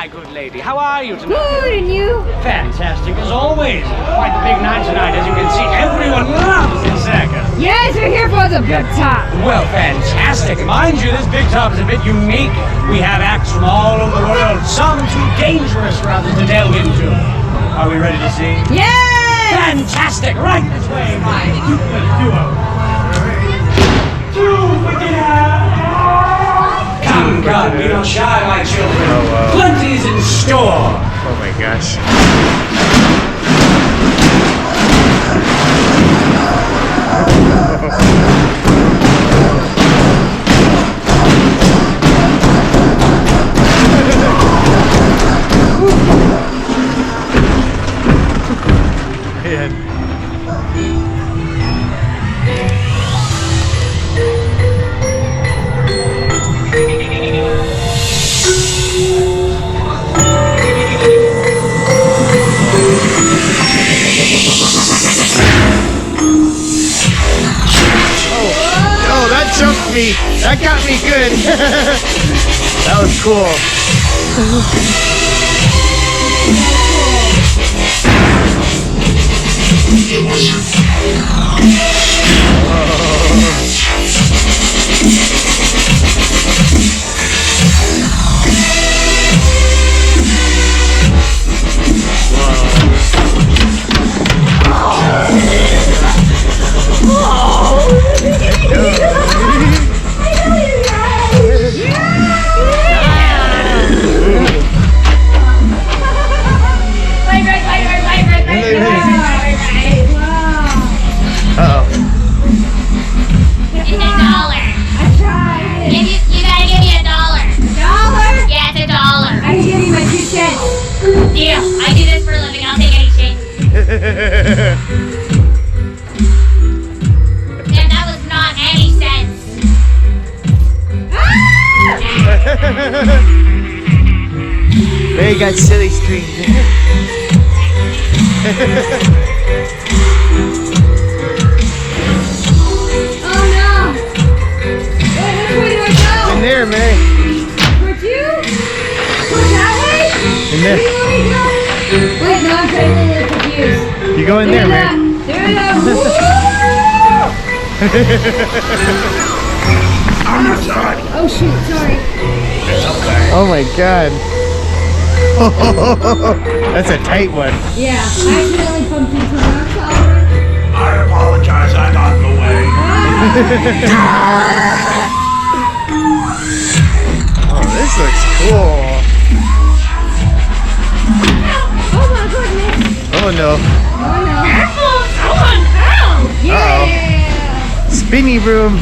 my good lady. How are you tonight? Good, and you? Fantastic as always. Quite the big night tonight, as you can see. Everyone loves the circus. Yes, we're here for the big top. Well, fantastic. Mind you, this big top is a bit unique. We have acts from all over the world, some too dangerous for others to delve into. Are we ready to see? Yes! Fantastic! Right this way, my cupid duo. Come, be not shy, my children. Oh, wow. Plenty's in store. Oh my gosh. Man. Oh, that jumped me. That got me good. That was cool. Deal. I do this for a living. I'll take any change. And that was not any sense. They got silly string. Oh no! Wait, which way do I go? In there, May. Towards you? Towards that way? In there. Wait, no, I'm trying to get a little confused. You go in there, May. There we go. Oh shoot, sorry. Oh my god. That's a tight one. Yeah, I accidentally bumped into an sorry. I apologize, I got in the way. Oh, this looks cool. Oh my goodness. Oh no. Oh no. Someone fell. Yeah. Spinny room.